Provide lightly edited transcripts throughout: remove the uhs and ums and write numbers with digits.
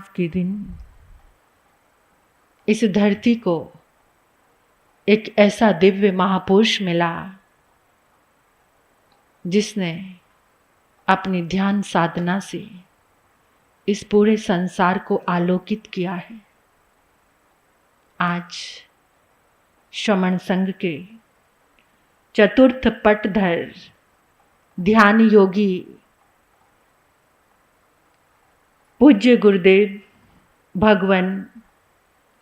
आज के दिन इस धरती को एक ऐसा दिव्य महापुरुष मिला जिसने अपनी ध्यान साधना से इस पूरे संसार को आलोकित किया है। आज श्रमण संघ के चतुर्थ पटधर ध्यान योगी पूज्य गुरुदेव भगवान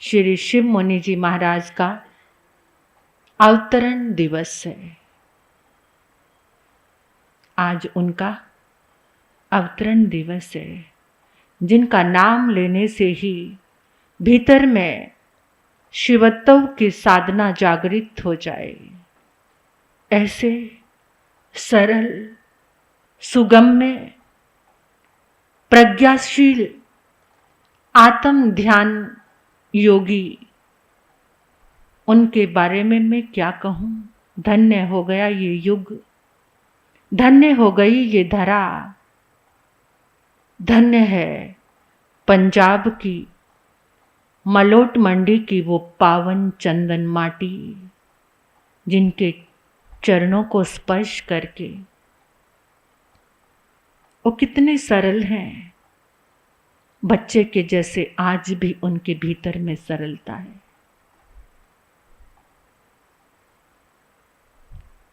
श्री शिव मुनि जी महाराज का अवतरण दिवस है। आज उनका अवतरण दिवस है, जिनका नाम लेने से ही भीतर में शिवत्व की साधना जागृत हो जाए। ऐसे सरल सुगम्य प्रज्ञाशील आत्म ध्यान योगी, उनके बारे में मैं क्या कहूँ। धन्य हो गया ये युग, धन्य हो गई ये धरा, धन्य है पंजाब की मलोट मंडी की वो पावन चंदन माटी, जिनके चरणों को स्पर्श करके वो कितने सरल हैं। बच्चे के जैसे आज भी उनके भीतर में सरलता है।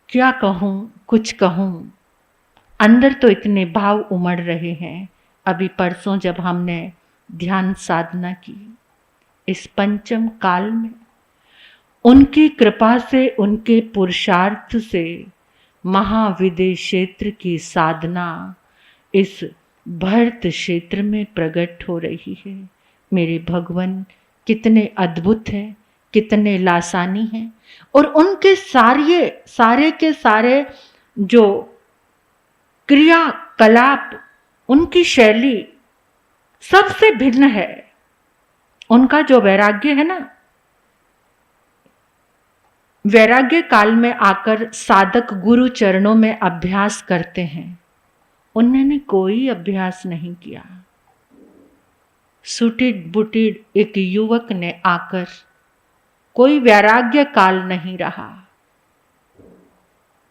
क्या कहूँ, कुछ कहूँ, अंदर तो इतने भाव उमड़ रहे हैं। अभी परसों जब हमने ध्यान साधना की इस पंचम काल में, उनकी कृपा से, उनके पुरुषार्थ से महाविदेश क्षेत्र की साधना इस भरत क्षेत्र में प्रकट हो रही है। मेरे भगवान कितने अद्भुत हैं, कितने लासानी हैं, और उनके सारे के सारे जो क्रियाकलाप, उनकी शैली सबसे भिन्न है। उनका जो वैराग्य है ना, वैराग्य काल में आकर साधक गुरु चरणों में अभ्यास करते हैं। उन्होंने कोई अभ्यास नहीं किया। सुटिड बुटिड एक युवक ने आकर, कोई वैराग्य काल नहीं रहा।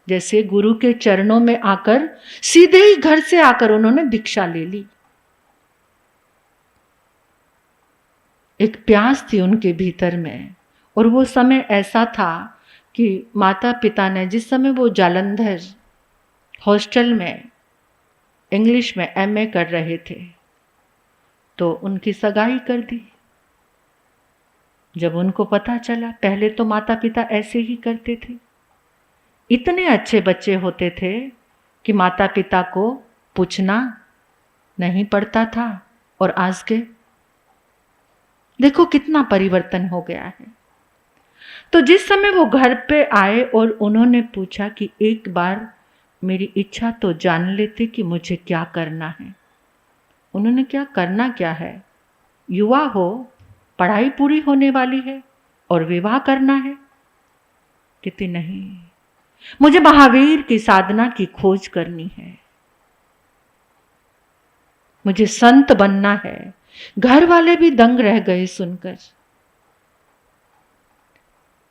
जैसे गुरु के चरणों में आकर सीधे ही घर से आकर उन्होंने दीक्षा ले ली। एक प्यास थी उनके भीतर में, और वो समय ऐसा था कि माता पिता ने, जिस समय वो जालंधर हॉस्टल में इंग्लिश में एमए कर रहे थे, तो उनकी सगाई कर दी। जब उनको पता चला, पहले तो माता पिता ऐसे ही करते थे, इतने अच्छे बच्चे होते थे कि माता पिता को पूछना नहीं पड़ता था, और आज के देखो कितना परिवर्तन हो गया है। तो जिस समय वो घर पे आए और उन्होंने पूछा कि एक बार मेरी इच्छा तो जान लेते कि मुझे क्या करना है। उन्होंने क्या करना क्या है, युवा हो, पढ़ाई पूरी होने वाली है और विवाह करना है। कहते नहीं, मुझे महावीर की साधना की खोज करनी है, मुझे संत बनना है। घर वाले भी दंग रह गए सुनकर।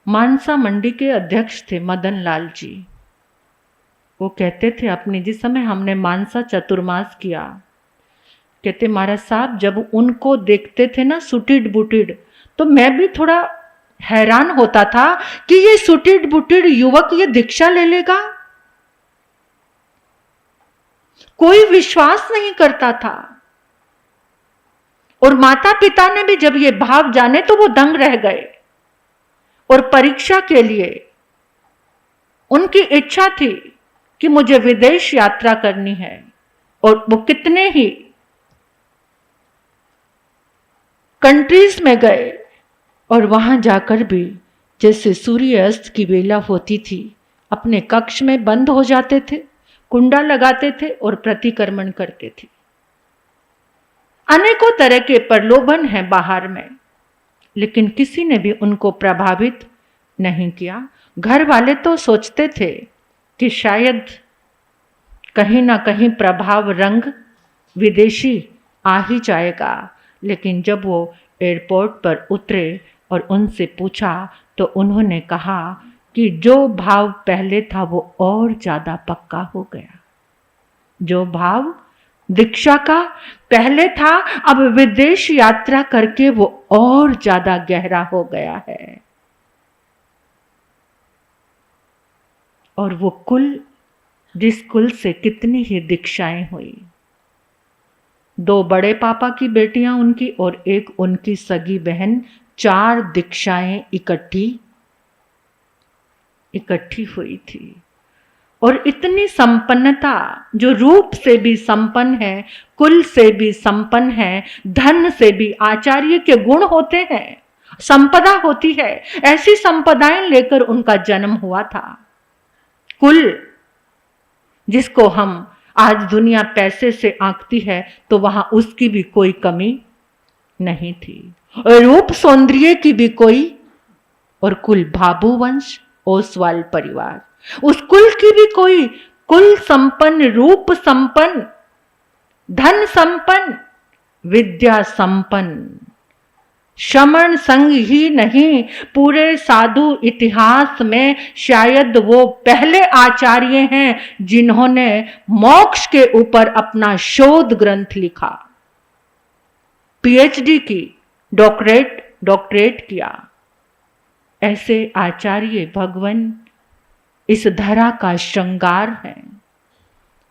मानसा मंडी के अध्यक्ष थे मदन लाल जी। वो कहते थे अपने, जिस समय हमने मानसा चतुर्मास किया, कहते महाराज साहब जब उनको देखते थे ना सुटिड बुटिड, तो मैं भी थोड़ा हैरान होता था कि ये सुटिड बुटिड युवक ये दीक्षा ले लेगा। कोई विश्वास नहीं करता था। और माता पिता ने भी जब ये भाव जाने तो वो दंग रह गए। और परीक्षा के लिए उनकी इच्छा थी कि मुझे विदेश यात्रा करनी है, और वो कितने ही कंट्रीज में गए, और वहां जाकर भी जैसे सूर्यास्त की वेला होती थी, अपने कक्ष में बंद हो जाते थे, कुंडा लगाते थे और प्रतिक्रमण करते थे। अनेकों तरह के प्रलोभन हैं बाहर में, लेकिन किसी ने भी उनको प्रभावित नहीं किया। घर वाले तो सोचते थे कि शायद कहीं ना कहीं प्रभाव रंग विदेशी आ ही जाएगा, लेकिन जब वो एयरपोर्ट पर उतरे और उनसे पूछा तो उन्होंने कहा कि जो भाव पहले था वो और ज़्यादा पक्का हो गया। जो भाव दीक्षा का पहले था अब विदेश यात्रा करके वो और ज़्यादा गहरा हो गया है। और वो कुल, जिस कुल से कितनी ही दीक्षाएं हुई, 2 बड़े पापा की बेटियां उनकी और एक उनकी सगी बहन, 4 दीक्षाएं इकट्ठी हुई थी। और इतनी संपन्नता, जो रूप से भी संपन्न है, कुल से भी संपन्न है, धन से भी, आचार्य के गुण होते हैं, संपदा होती है, ऐसी संपदाएं लेकर उनका जन्म हुआ था। कुल जिसको हम आज दुनिया पैसे से आंकती है तो वहां उसकी भी कोई कमी नहीं थी, रूप सौंदर्य की भी कोई, और कुल भाभू वंश ओसवाल परिवार, उस कुल की भी कोई, कुल संपन्न, रूप संपन्न, धन संपन्न, विद्या संपन्न, श्रमण संग ही नहीं पूरे साधु इतिहास में शायद वो पहले आचार्य हैं जिन्होंने मोक्ष के ऊपर अपना शोध ग्रंथ लिखा, पीएचडी की, डॉक्टरेट किया। ऐसे आचार्य भगवान इस धरा का श्रृंगार है।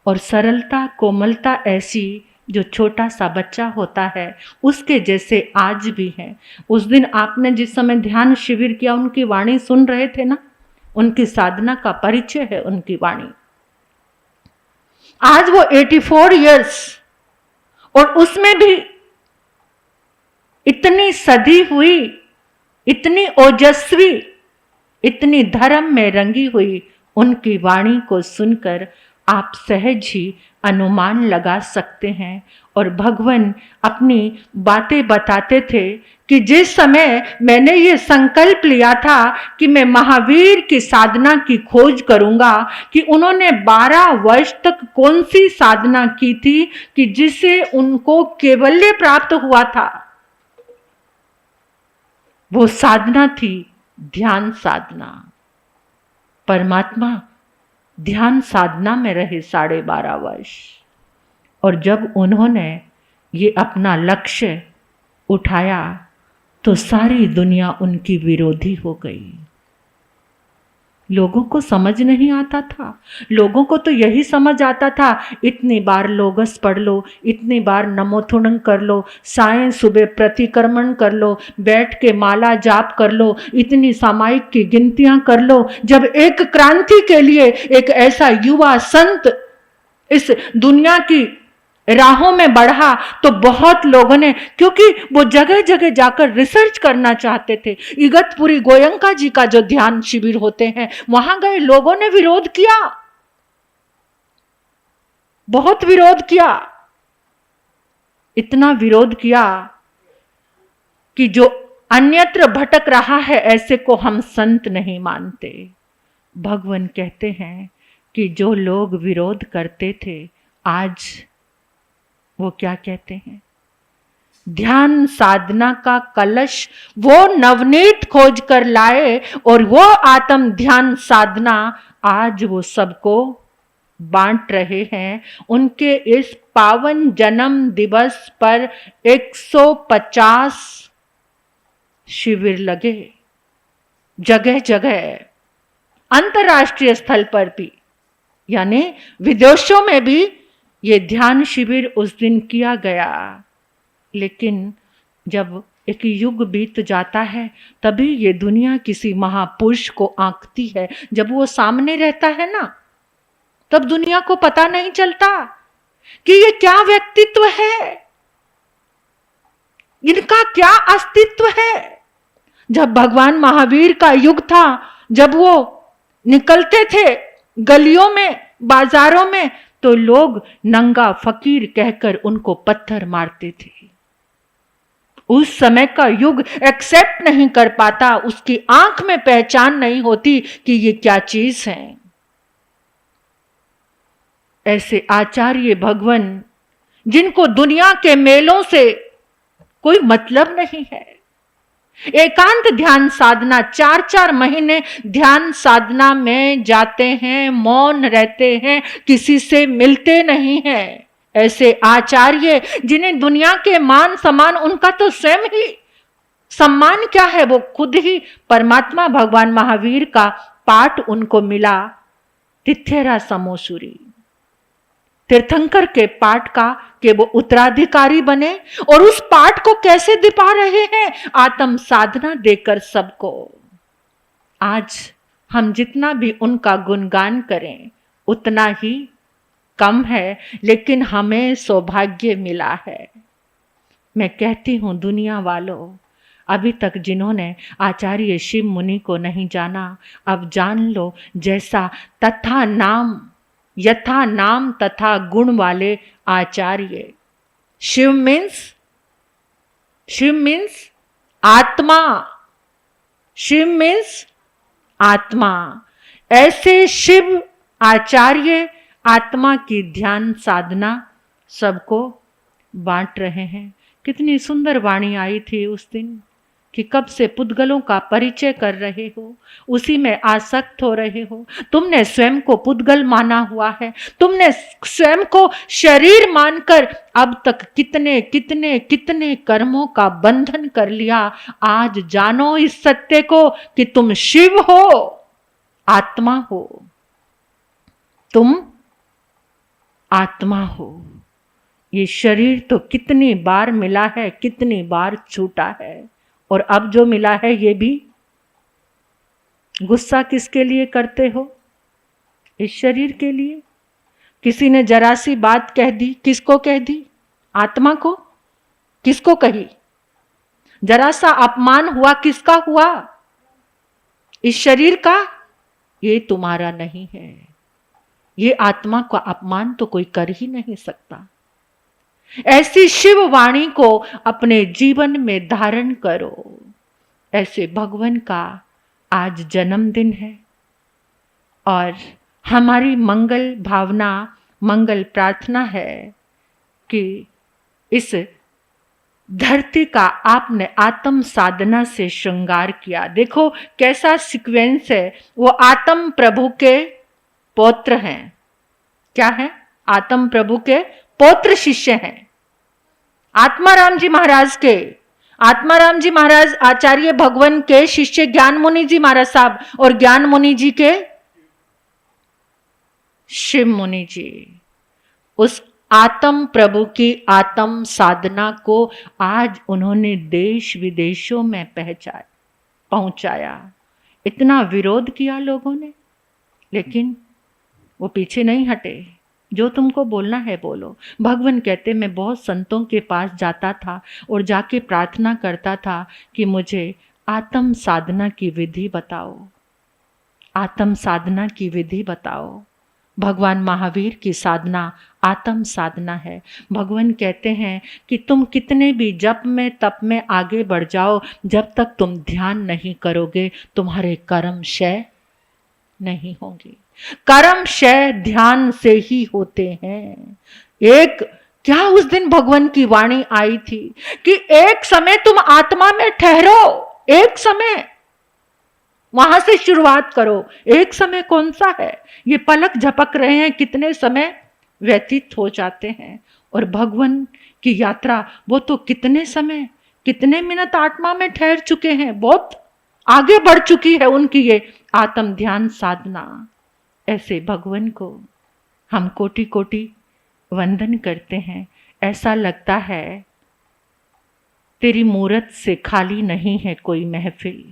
और सरलता, कोमलता ऐसी जो छोटा सा बच्चा होता है उसके जैसे आज भी है। उस दिन आपने जिस समय ध्यान शिविर किया उनकी वाणी सुन रहे थे ना, उनकी साधना का परिचय है उनकी वाणी। आज वो 84 इयर्स, और उसमें भी इतनी सधी हुई, इतनी ओजस्वी, इतनी धर्म में रंगी हुई उनकी वाणी को सुनकर आप सहज ही अनुमान लगा सकते हैं। और भगवान अपनी बातें बताते थे कि जिस समय मैंने ये संकल्प लिया था कि मैं महावीर की साधना की खोज करूंगा, कि उन्होंने 12 वर्ष तक कौन सी साधना की थी कि जिससे उनको कैवल्य प्राप्त हुआ था, वो साधना थी ध्यान साधना। परमात्मा ध्यान साधना में रहे 12.5 वर्ष, और जब उन्होंने ये अपना लक्ष्य उठाया तो सारी दुनिया उनकी विरोधी हो गई। लोगों को समझ नहीं आता था, लोगों को तो यही समझ आता था इतनी बार लोगस पढ़ लो, इतनी बार नमोथुणं कर लो, सायं सुबह प्रतिक्रमण कर लो, बैठ के माला जाप कर लो, इतनी सामायिक की गिनतियां कर लो। जब एक क्रांति के लिए एक ऐसा युवा संत इस दुनिया की राहों में बढ़ा तो बहुत लोगों ने, क्योंकि वो जगह जगह जाकर रिसर्च करना चाहते थे, इगतपुरी गोयंका जी का जो ध्यान शिविर होते हैं वहां गए, लोगों ने विरोध किया, बहुत विरोध किया, इतना विरोध किया कि जो अन्यत्र भटक रहा है ऐसे को हम संत नहीं मानते। भगवान कहते हैं कि जो लोग विरोध करते थे आज वो क्या कहते हैं, ध्यान साधना का कलश वो नवनीत खोज कर लाए, और वो आत्म ध्यान साधना आज वो सबको बांट रहे हैं। उनके इस पावन जन्म दिवस पर 150 शिविर लगे जगह जगह, अंतर्राष्ट्रीय स्थल पर भी, यानी विदेशों में भी ये ध्यान शिविर उस दिन किया गया। लेकिन जब एक युग बीत जाता है तभी ये दुनिया किसी महापुरुष को आंकती है। जब वो सामने रहता है ना तब दुनिया को पता नहीं चलता कि ये क्या व्यक्तित्व है, इनका क्या अस्तित्व है। जब भगवान महावीर का युग था, जब वो निकलते थे गलियों में, बाजारों में, तो लोग नंगा फकीर कहकर उनको पत्थर मारते थे। उस समय का युग एक्सेप्ट नहीं कर पाता, उसकी आंख में पहचान नहीं होती कि ये क्या चीज है। ऐसे आचार्य भगवान जिनको दुनिया के मेलों से कोई मतलब नहीं है। एकांत ध्यान साधना, 4-4 महीने ध्यान साधना में जाते हैं, मौन रहते हैं, किसी से मिलते नहीं हैं। ऐसे आचार्य जिन्हें दुनिया के मान सम्मान, उनका तो स्वयं ही सम्मान क्या है, वो खुद ही परमात्मा भगवान महावीर का पाठ उनको मिला, तिथ्यरा समोसुरी, तीर्थंकर के पाठ का कि वो उत्तराधिकारी बने, और उस पाठ को कैसे दिपा रहे हैं, आत्म साधना देकर सबको। आज हम जितना भी उनका गुणगान करें उतना ही कम है, लेकिन हमें सौभाग्य मिला है। मैं कहती हूं दुनिया वालों, अभी तक जिन्होंने आचार्य शिव मुनि को नहीं जाना, अब जान लो। जैसा तथा नाम, यथा नाम तथा गुण वाले आचार्य। शिव मीन्स आत्मा, शिव मीन्स आत्मा। ऐसे शिव आचार्य आत्मा की ध्यान साधना सबको बांट रहे हैं। कितनी सुंदर वाणी आई थी उस दिन कि कब से पुद्गलों का परिचय कर रहे हो, उसी में आसक्त हो रहे हो। तुमने स्वयं को पुद्गल माना हुआ है, तुमने स्वयं को शरीर मानकर अब तक कितने कितने कितने कर्मों का बंधन कर लिया। आज जानो इस सत्य को कि तुम शिव हो, आत्मा हो, तुम आत्मा हो। ये शरीर तो कितनी बार मिला है, कितनी बार छूटा है, और अब जो मिला है ये भी गुस्सा किसके लिए करते हो? इस शरीर के लिए। किसी ने जरा सी बात कह दी, किसको कह दी? आत्मा को। किसको कही? जरा सा अपमान हुआ, किसका हुआ? इस शरीर का। ये तुम्हारा नहीं है। ये आत्मा का अपमान तो कोई कर ही नहीं सकता। ऐसी शिव वाणी को अपने जीवन में धारण करो। ऐसे भगवान का आज जन्मदिन है, और हमारी मंगल भावना, मंगल प्रार्थना है कि इस धरती का आपने आत्म साधना से श्रृंगार किया। देखो कैसा सीक्वेंस है। वो आत्म प्रभु के पौत्र हैं। क्या है? आत्म प्रभु के पौत्र शिष्य हैं। आत्माराम जी महाराज के, आत्माराम जी महाराज आचार्य भगवान के शिष्य ज्ञान मुनि जी महाराज साहब, और ज्ञान मुनि जी के शिव मुनि जी। उस आत्म प्रभु की आत्म साधना को आज उन्होंने देश विदेशों में पहुंचाया। इतना विरोध किया लोगों ने, लेकिन वो पीछे नहीं हटे। जो तुमको बोलना है बोलो। भगवान कहते मैं बहुत संतों के पास जाता था और जाके प्रार्थना करता था कि मुझे आत्म साधना की विधि बताओ, आत्म साधना की विधि बताओ। भगवान महावीर की साधना आत्म साधना है। भगवान कहते हैं कि तुम कितने भी जप में तप में आगे बढ़ जाओ, जब तक तुम ध्यान नहीं करोगे तुम्हारे कर्म क्षय नहीं होंगे। कर्म क्षय ध्यान से ही होते हैं। एक क्या उस दिन भगवान की वाणी आई थी कि एक समय तुम आत्मा में ठहरो, एक समय वहां से शुरुआत करो। एक समय कौन सा है? ये पलक झपक रहे हैं, कितने समय व्यतीत हो जाते हैं। और भगवान की यात्रा वो तो कितने समय, कितने मिनट आत्मा में ठहर चुके हैं, बहुत आगे बढ़ चुकी है उनकी ये आत्म ध्यान साधना। ऐसे भगवान को हम कोटि कोटि वंदन करते हैं। ऐसा लगता है तेरी मूरत से खाली नहीं है कोई महफिल,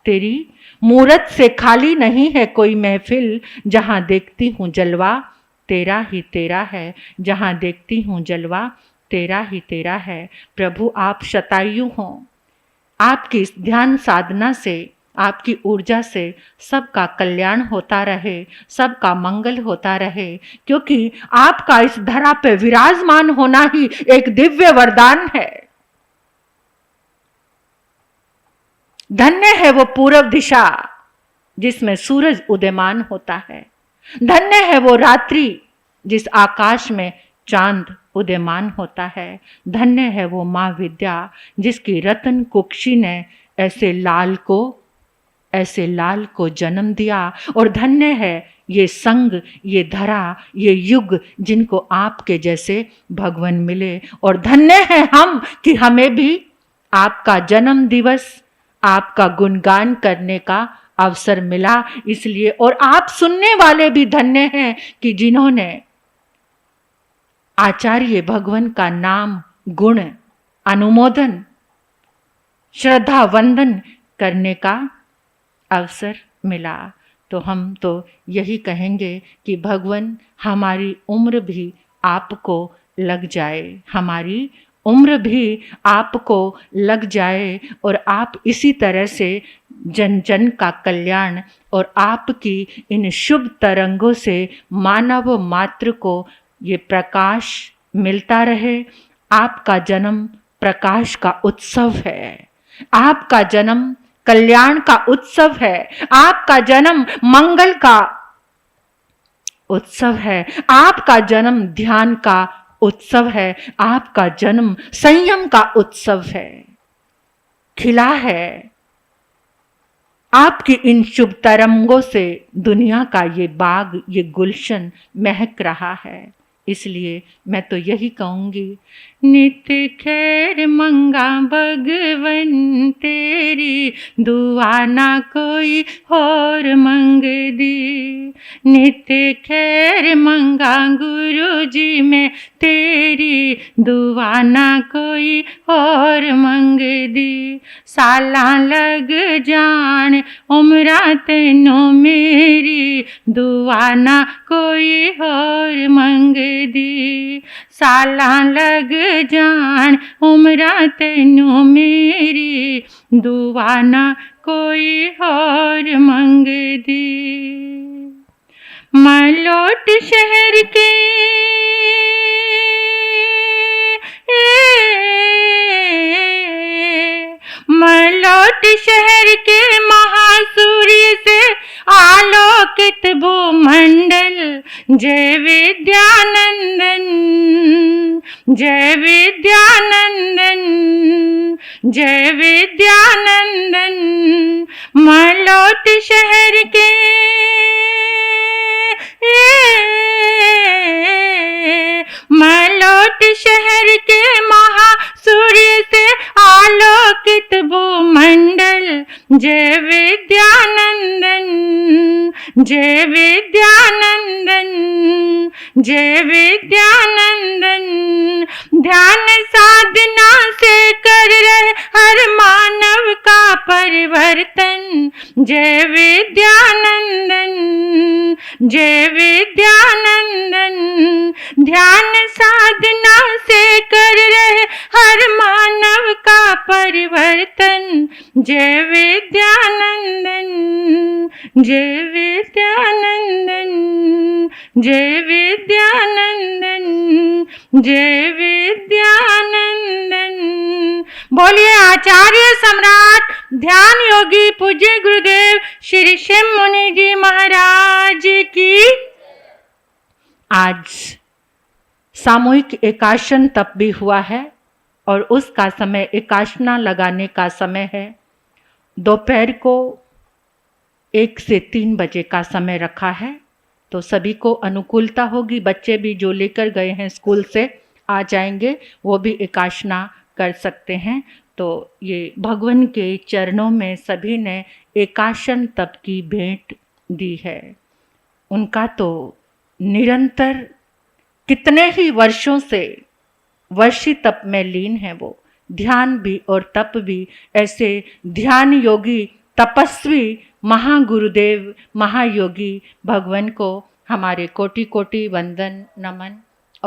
तेरी मूरत से खाली नहीं है कोई महफिल। जहां देखती हूँ जलवा तेरा ही तेरा है, जहां देखती हूँ जलवा तेरा ही तेरा है। प्रभु आप शतायु हों, आपकी ध्यान साधना से, आपकी ऊर्जा से सबका कल्याण होता रहे, सबका मंगल होता रहे, क्योंकि आपका इस धरा पे विराजमान होना ही एक दिव्य वरदान है। धन्य है वो पूर्व दिशा जिसमें सूरज उदयमान होता है। धन्य है वो रात्रि जिस आकाश में चांद उदयमान होता है। धन्य है वो माँ विद्या जिसकी रतन कुक्षी ने ऐसे लाल को जन्म दिया। और धन्य है ये संग, ये धरा, ये युग जिनको आपके जैसे भगवान मिले। और धन्य है हम कि हमें भी आपका जन्म दिवस, आपका गुणगान करने का अवसर मिला। इसलिए और आप सुनने वाले भी धन्य हैं कि जिन्होंने आचार्य भगवान का नाम, गुण, अनुमोदन, श्रद्धा वंदन करने का अवसर मिला। तो हम तो यही कहेंगे कि भगवान हमारी उम्र भी आपको लग जाए, हमारी उम्र भी आपको लग जाए और आप इसी तरह से जन जन का कल्याण और आपकी इन शुभ तरंगों से मानव मात्र को ये प्रकाश मिलता रहे। आपका जन्म प्रकाश का उत्सव है, आपका जन्म कल्याण का उत्सव है, आपका जन्म मंगल का उत्सव है, आपका जन्म ध्यान का उत्सव है, आपका जन्म संयम का उत्सव है। खिला है आपकी इन शुभ तरंगों से दुनिया का ये बाग, ये गुलशन महक रहा है। इसलिए मैं तो यही कहूँगी, नित खैर मंगा भगवन तेरी, दुआ ना कोई और मंग दी। नित खैर मंगा गुरु जी में तेरी, दुआ ना कोई और मंग दी। साला लग जान उम्रा तेनों मेरी, दुआ ना कोई और मंग दी। साला लग जान उम्रा तेनों मेरी, दुआ ना कोई और मंग दी। मलोट शहर के मलोट शहर के महासूर्य से आलोकित भूमंडल, जय विद्यानंदन, जय विद्यानंदन, जय विद्यानंदन। मलोट शहर के मलोट शहर के महासूर्य से आलोकित भूमंडल, जय विद्यानंदन, जय विद्यानंदन, जय विद्यानंदन। ध्यान साधना से कर रहे हर मानव का परिवर्तन, जय विद्यानंदन, जय विद्यानंदन। ध्यान साधना से कर रहे हर मानव का परिवर्तन, जय विद्यानंदन, जय विद्यानंदन, जय विद्यानंदन, जय विद्यानंदन। बोलिए आचार्य सम्राट ध्यान योगी पूज्य गुरुदेव श्री शिव मुनि जी महाराज की। आज सामूहिक एकाशन तप भी हुआ है और उसका समय एकाशना लगाने का समय है। दोपहर को 1 से 3 बजे का समय रखा है, तो सभी को अनुकूलता होगी। बच्चे भी जो लेकर गए हैं स्कूल से आ जाएंगे, वो भी एकाशना कर सकते हैं। तो ये भगवान के चरणों में सभी ने एकाशन तप की भेंट दी है। उनका तो निरंतर कितने ही वर्षों से वर्षी तप में लीन है वो। ध्यान भी और तप भी, ऐसे ध्यान योगी तपस्वी महागुरुदेव महायोगी भगवान को हमारे कोटि कोटि वंदन नमन।